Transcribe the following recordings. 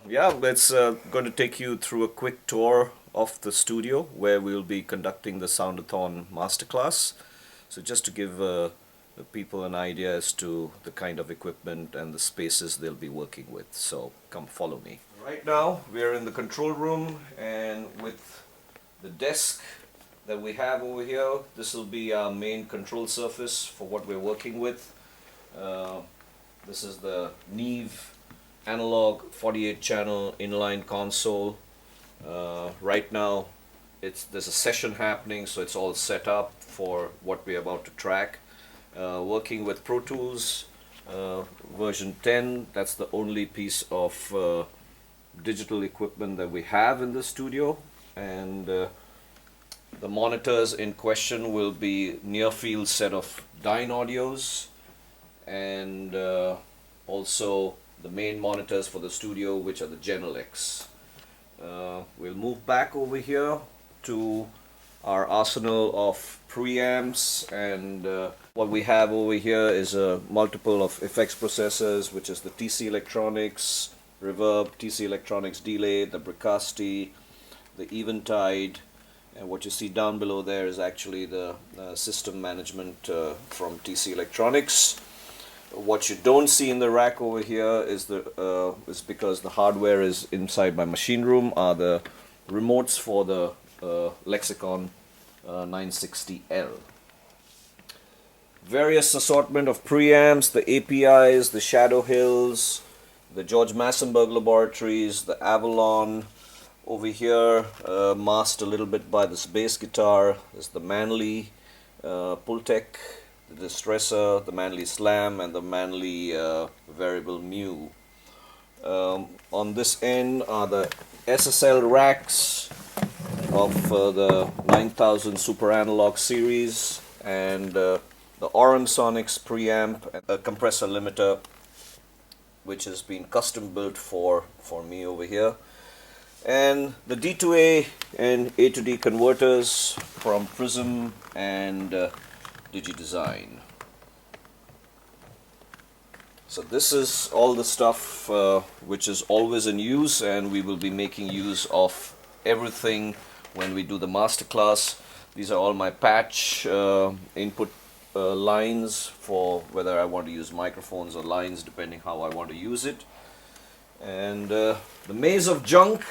yeah, it's going to take you through a quick tour of the studio where we'll be conducting the Soundathon masterclass. So just to give the people an idea as to the kind of equipment and the spaces they'll be working with. So come follow me. Right now we're in the control room, and with the desk that we have over here, this will be our main control surface for what we're working with. Uh, this is the Neve analog 48 channel inline console. Right now there's a session happening, so it's all set up for what we're about to track. Working with Pro Tools version 10, that's the only piece of digital equipment that we have in the studio, and the monitors in question will be near field set of Dyne audios, and also the main monitors for the studio, which are the Genel X. We'll move back over here to our arsenal of preamps, and what we have over here is a multiple of effects processors, which is the TC Electronics Reverb, TC Electronics Delay, the Bricasti, the Eventide, and what you see down below there is actually the system management from TC Electronics. What you don't see in the rack over here is because the hardware is inside my machine room, are the remotes for the Lexicon 960L. Various assortment of preamps, the APIs, the Shadow Hills, the George Massenburg Laboratories, the Avalon. Over here, masked a little bit by this bass guitar, is the Manley Pultec, the Distressor, the Manley Slam, and the Manley Variable Mu. On this end are the SSL racks of the 9000 Super Analog series, and the Oran Sonics preamp, and a compressor limiter, which has been custom built for me over here. And the D2A and A to D converters from Prism and DigiDesign. So this is all the stuff which is always in use, and we will be making use of everything when we do the masterclass. These are all my patch input lines for whether I want to use microphones or lines, depending how I want to use it. And the maze of junk,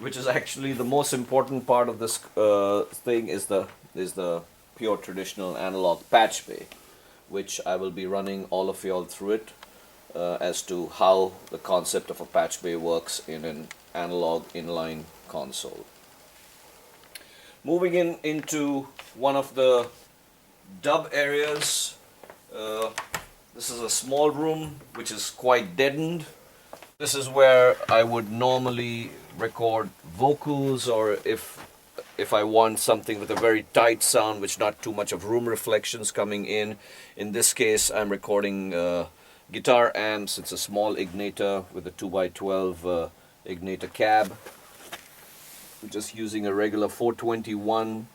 which is actually the most important part of this thing, is the pure traditional analog patch bay, which I will be running all of y'all through it as to how the concept of a patch bay works in an analog inline console. Moving into one of the dub areas, this is a small room which is quite deadened. This is where I would normally record vocals, or if I want something with a very tight sound, which not too much of room reflections coming in. In this case, I'm recording guitar amps. It's a small Ignator with a 2x12 Ignator cab. I'm just using a regular 421.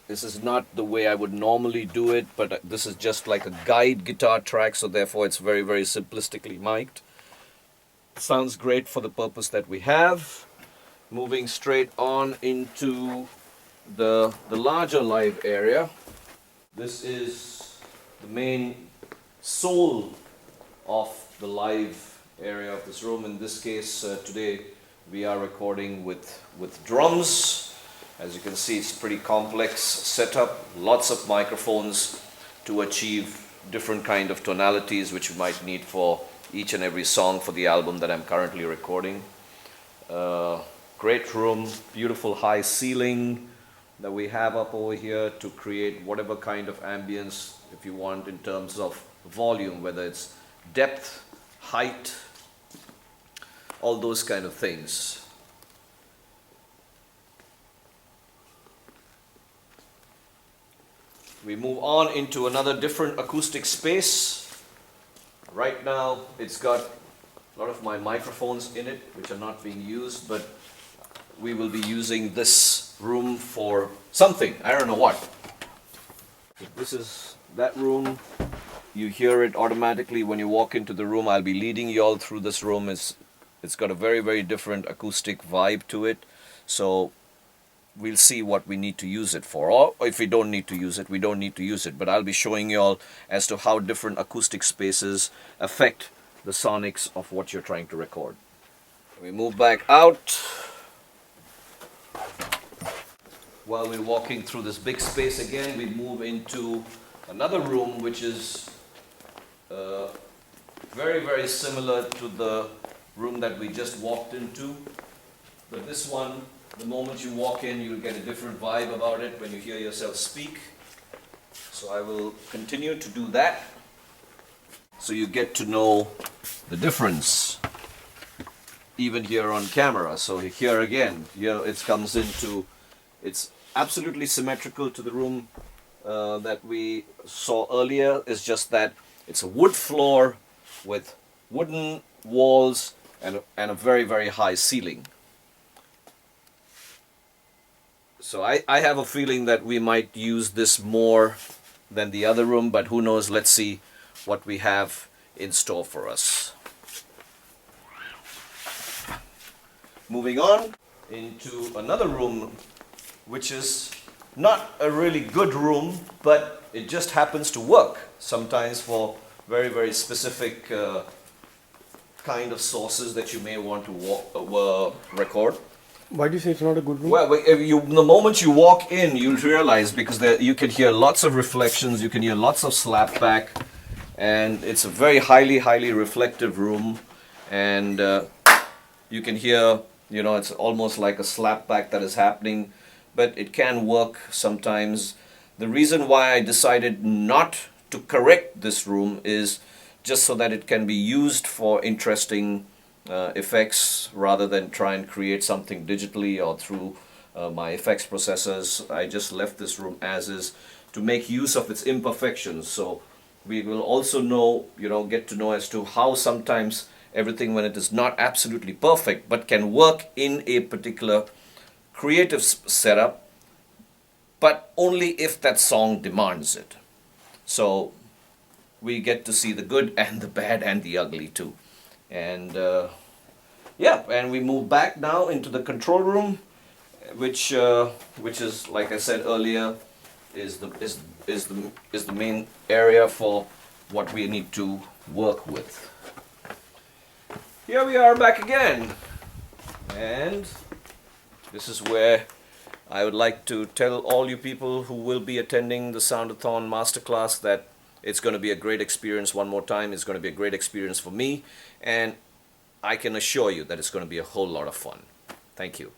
This is not the way I would normally do it, but this is just like a guide guitar track, so therefore it's very, very simplistically mic'd. Sounds great for the purpose that we have. Moving straight on into the larger live area. This is the main soul of the live area of this room. In this case, today we are recording with drums. As you can see, it's a pretty complex setup. Lots of microphones to achieve different kind of tonalities which you might need for each and every song for the album that I'm currently recording. Great room, beautiful high ceiling that we have up over here to create whatever kind of ambience if you want in terms of volume, whether it's depth, height, all those kind of things. We move on into another different acoustic space. Right now it's got a lot of my microphones in it which are not being used, but we will be using this room for something. I don't know what. This is that room. You hear it automatically when you walk into the room. I'll be leading you all through this room. It's got a very, very different acoustic vibe to it. So we'll see what we need to use it for. Or if we don't need to use it, we don't need to use it. But I'll be showing you all as to how different acoustic spaces affect the sonics of what you're trying to record. We move back out. While we're walking through this big space again, we move into another room which is very, very similar to the room that we just walked into. But this one, the moment you walk in, you'll get a different vibe about it when you hear yourself speak. So I will continue to do that, so you get to know the difference even here on camera. So here again, here it comes into, it's absolutely symmetrical to the room that we saw earlier. It's just that it's a wood floor with wooden walls and a very, very high ceiling. So I have a feeling that we might use this more than the other room, but who knows? Let's see what we have in store for us. Moving on into another room, which is not a really good room, but it just happens to work sometimes for very, very specific kind of sources that you may want to record. Why do you say it's not a good room? Well, the moment you walk in, you'll realize, because you can hear lots of reflections, you can hear lots of slapback, and it's a very highly, highly reflective room, and you can hear, you know, it's almost like a slapback that is happening, but it can work sometimes. The reason why I decided not to correct this room is just so that it can be used for interesting effects rather than try and create something digitally or through my effects processors. I just left this room as is to make use of its imperfections. So we will also know, get to know as to how sometimes everything, when it is not absolutely perfect but can work in a particular creative setup, but only if that song demands it. So we get to see the good and the bad and the ugly too. And and we move back now into the control room, which is, like I said earlier, is the main area for what we need to work with. Here we are back again, and this is where I would like to tell all you people who will be attending the Soundathon Masterclass that it's going to be a great experience. One more time, it's going to be a great experience for me, and I can assure you that it's going to be a whole lot of fun. Thank you.